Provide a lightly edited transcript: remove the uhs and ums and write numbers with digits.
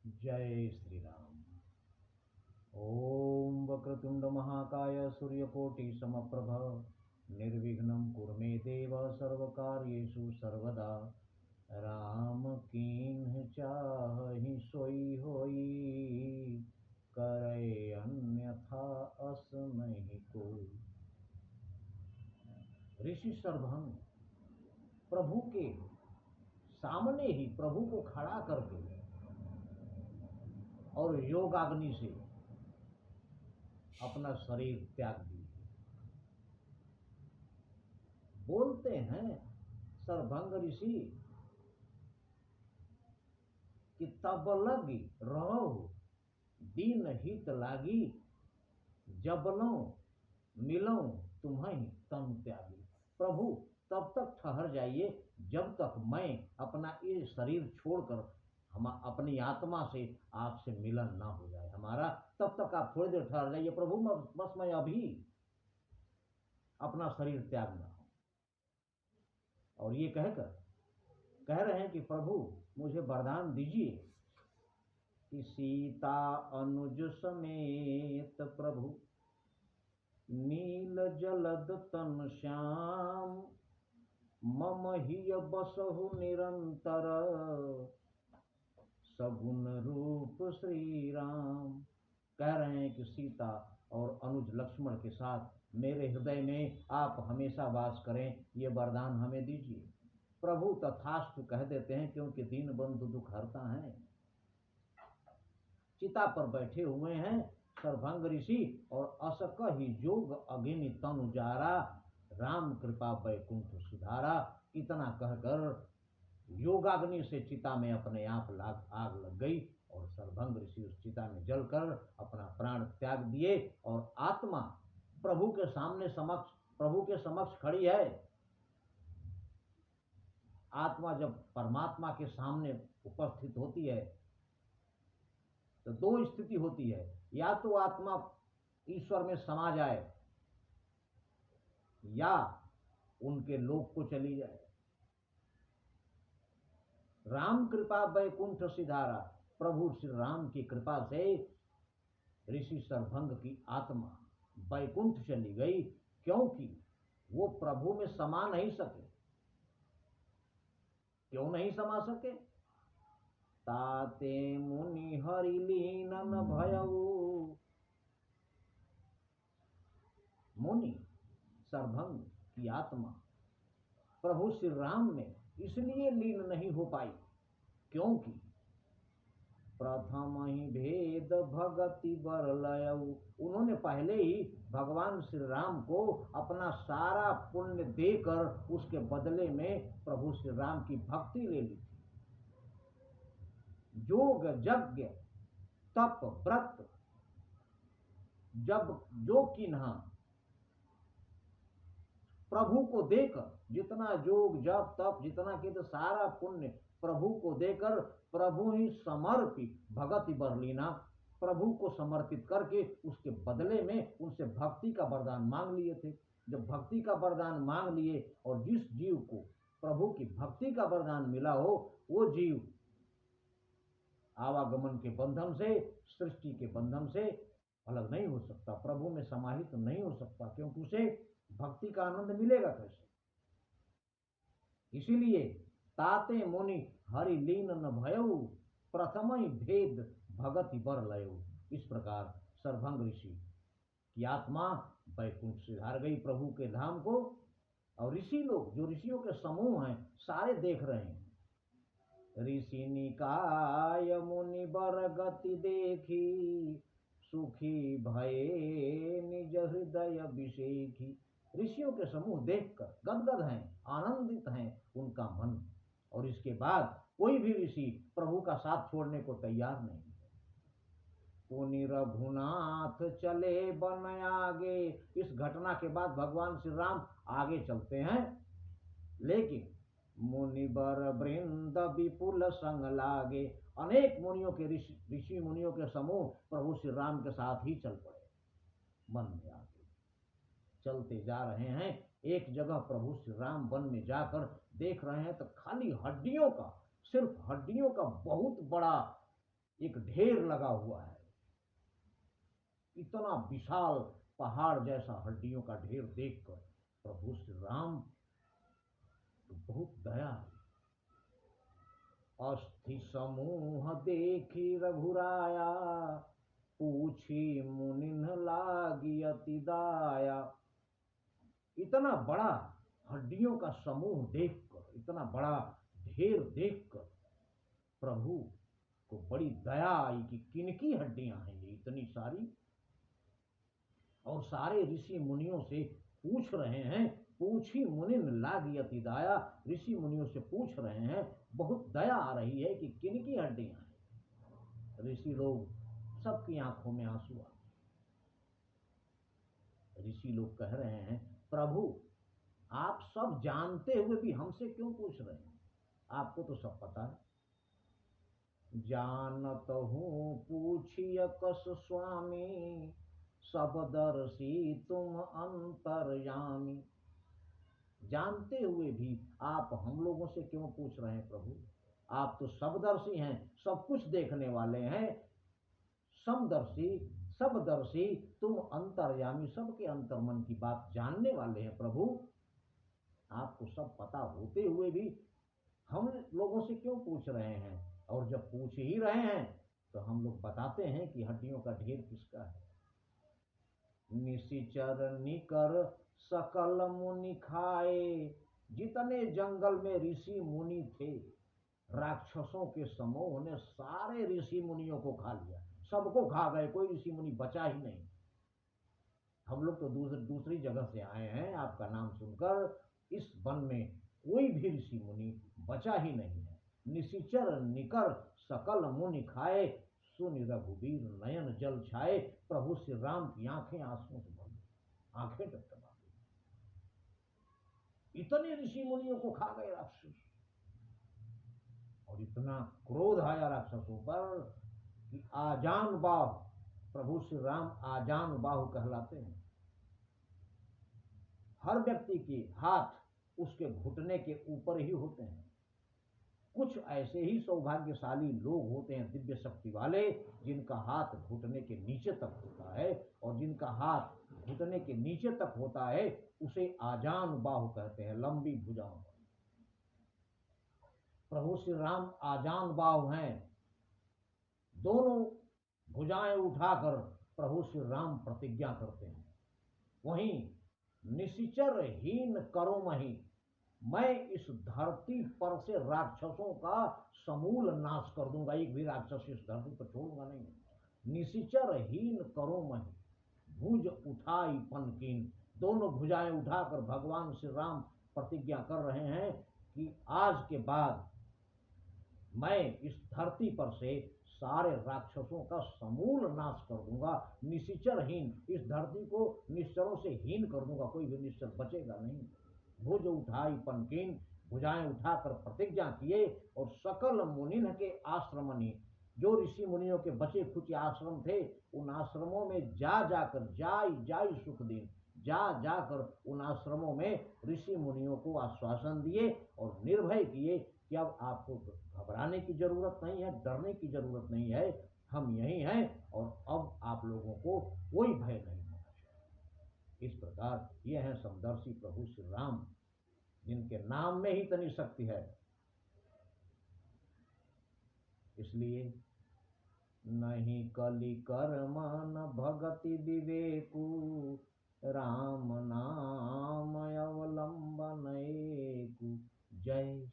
जय श्री राम। ओम वक्रतुंड महाकाय सूर्यकोटि समप्रभ निर्विघ्नं कुरु मे देव सर्वकार्येषु सर्वदा। राम कीन्ह चाहि सोई होई, करे अन्यथा अस नहीं कोई। ऋषि सर्वभंग प्रभु के सामने ही प्रभु को खड़ा करके और योगाग्नि से अपना शरीर त्याग दिए। बोलते हैं सर्वभंग ऋषि कि तब लगी रहो दीन हित लागी, जबलो मिलो तुम्हें तन त्यागी। प्रभु तब तक ठहर जाइए जब तक मैं अपना ये शरीर छोड़कर हम अपनी आत्मा से आपसे मिलन ना हो जाए हमारा, तब तक आप थोड़ी देर ठहर जाइए प्रभु, बस मैं अभी अपना शरीर त्यागना हो। और ये कहकर कह रहे हैं कि प्रभु मुझे वरदान दीजिए कि सीता अनुज समेत प्रभु नील जलद तन श्याम, मम हिय बसहु निरंतर सगुन रूप श्री राम। कह रहे हैं कि सीता और अनुज लक्ष्मण के साथ मेरे हृदय में आप हमेशा वास करें, ये वरदान हमें दीजिए। प्रभु तथास्तु कह देते हैं, क्योंकि दीन बंधु दुख हरता है। चिता पर बैठे हुए हैं सर्वभंग ऋषि और असक ही जोग अग्नि तनु जारा, राम कृपा बैकुंठ सुधारा। इतना कहकर योगाग्नि से चिता में अपने आप आग लग गई और सर्वभंग ऋषि उस चिता में जलकर अपना प्राण त्याग दिए और आत्मा प्रभु के समक्ष खड़ी है। आत्मा जब परमात्मा के सामने उपस्थित होती है तो दो स्थिति होती है, या तो आत्मा ईश्वर में समा जाए या उनके लोक को चली जाए। राम कृपा बैकुंठ सिधारा, प्रभु श्री राम की कृपा से ऋषि सर्वभंग की आत्मा बैकुंठ चली गई, क्योंकि वो प्रभु में समा नहीं सके। क्यों नहीं समा सके? ताते मुनि हरि लीन न भयऊ। मुनि सर्वभंग की आत्मा प्रभु श्री राम में इसलिए लीन नहीं हो पाई क्योंकि प्रथम ही भेद भगति बर लयऊ। उन्होंने पहले ही भगवान श्री राम को अपना सारा पुण्य देकर उसके बदले में प्रभु श्री राम की भक्ति ले ली थी। योग यज्ञ तप व्रत जब जो किन्हा प्रभु को देकर, जितना योग जप तप जितना किए तो सारा पुण्य प्रभु को देकर प्रभु ही समर्पित भगति बरलीना, प्रभु को समर्पित करके उसके बदले में उनसे भक्ति का वरदान मांग लिए थे। जब भक्ति का वरदान मांग लिए और जिस जीव को प्रभु की भक्ति का वरदान मिला हो वो जीव आवागमन के बंधन से, सृष्टि के बंधन से अलग नहीं हो सकता, प्रभु में समाहित नहीं हो सकता, क्योंकि उसे भक्ति का आनंद मिलेगा कैसे। इसीलिए ताते मुनि हरि लीन न भयऊ, प्रथम ही भेद भगति बर लयऊ। इस प्रकार सर्वभंग ऋषि की आत्मा बैकुंठ सिधार गई प्रभु के धाम को। और ऋषि लोग, जो ऋषियों के समूह हैं, सारे देख रहे हैं। ऋषि निकाय मुनि बर गति देखी, सुखी भये निज हृदय अभिषेकी। ऋषियों के समूह देखकर गदगद हैं, आनंदित हैं उनका मन। और इसके बाद कोई भी ऋषि प्रभु का साथ छोड़ने को तैयार नहीं है। पुनि रघुनाथ चले बन आगे। इस घटना के बाद भगवान श्री राम आगे चलते हैं, लेकिन मुनि बर वृंद विपुल संग लागे। अनेक मुनियों के ऋषि मुनियों के समूह प्रभु श्री राम के साथ ही चल पड़े। वन में आगे चलते जा रहे हैं। एक जगह प्रभु श्री राम वन में जाकर देख रहे हैं तो खाली हड्डियों का, सिर्फ हड्डियों का बहुत बड़ा एक ढेर लगा हुआ है। इतना विशाल पहाड़ जैसा हड्डियों का ढेर देखकर प्रभु श्री राम तो बहुत दया आई। अस्थि समूह देखी रघुराया, पूछी मुनिन लागी अति दाया। इतना बड़ा हड्डियों का समूह देखकर, इतना बड़ा ढेर देखकर प्रभु को बड़ी दया आई कि किनकी हड्डियां हैं ये इतनी सारी। और सारे ऋषि मुनियों से पूछ रहे हैं, पूछी मुनिन लागी अति दाया, ऋषि मुनियों से पूछ रहे हैं, बहुत दया आ रही है कि किनकी हड्डियां हैं। ऋषि लोग सबकी आंखों में आंसू आ गए। ऋषि लोग कह रहे हैं, प्रभु आप सब जानते हुए भी हमसे क्यों पूछ रहे हैं? आपको तो सब पता है। जानत हूँ पूछिय कस स्वामी, सब दर्शी तुम अंतर्यामी। जानते हुए भी आप हम लोगों से क्यों पूछ रहे हैं प्रभु? आप तो सबदर्शी हैं, सब कुछ देखने वाले हैं। समदर्शी, सबदर्शी, तुम अंतर्यामी, सबके अंतर्मन की बात जानने वाले हैं प्रभु। आपको सब पता होते हुए भी हम लोगों से क्यों पूछ रहे हैं? और जब पूछ ही रहे हैं तो हम लोग बताते हैं कि हड्डियों का ढेर किसका है। निशिचर निकर सकल मुनि खाए, जितने जंगल में ऋषि मुनि थे, राक्षसों के समूह ने सारे ऋषि मुनियों को खा लिया, सबको खा गए, कोई ऋषि मुनि बचा ही नहीं। हम लोग तो दूसरी जगह से आए हैं, आपका नाम सुनकर इस वन में कोई भी ऋषि मुनि बचा ही नहीं है। निशिचर निकर सकल मुनि खाए, सुनि रघुबीर नयन जल छाए। प्रभु श्री राम की आंखें आंसुओं से भर गई, आंखें टपटपा गई। इतने ऋषि मुनियों को खा गए राक्षस, और इतना क्रोध आया राक्षसों पर कि आजान बाहु, प्रभु श्री राम आजान बाहु कहलाते हैं। हर व्यक्ति के हाथ उसके घुटने के ऊपर ही होते हैं। कुछ ऐसे ही सौभाग्यशाली लोग होते हैं, दिव्य शक्ति वाले, जिनका हाथ घुटने के नीचे तक होता है, और जिनका हाथ घुटने के नीचे तक होता है उसे आजान बाहु कहते हैं, लंबी भुजाओं। प्रभु श्री राम आजान बाहु हैं। दोनों भुजाएं उठाकर प्रभु श्री राम प्रतिज्ञा करते हैं। वहीं निशिचर हीन करो मही, मैं इस धरती पर से राक्षसों का समूल नाश कर दूंगा, एक भी राक्षस इस धरती पर छोड़ूंगा नहीं। निशिचर हीन करो मही, भुज उठाई पनकीन। दोनों भुजाएं उठाकर भगवान श्री राम प्रतिज्ञा कर रहे हैं कि आज के बाद मैं इस धरती पर से सारे राक्षसों का समूल नाश कर दूंगा। निशिचरहीन, इस धरती को निश्चरों से हीन कर दूंगा, कोई भी निश्चर बचेगा नहीं। भुज उठाई पनकीन, भुजाएं उठाकर प्रतिज्ञा किए, और सकल मुनिन के आश्रमनि, जो ऋषि मुनियों के बचे खुचे आश्रम थे, उन आश्रमों में जा जाकर, जाई जाई सुख दिन, जा जाकर उन आश्रमों में ऋषि मुनियों को आश्वासन दिए और निर्भय किए कि अब आपको घबराने की जरूरत नहीं है, डरने की जरूरत नहीं है, हम यही हैं, और अब आप लोगों को कोई भय नहीं होना चाहिए। इस प्रकार ये हैं समदर्शी प्रभु श्री राम, जिनके नाम में ही इतनी शक्ति है। इसलिए नहीं कलि कर्म न भगति विवेकु, राम नाम अवलंबन एकु। जय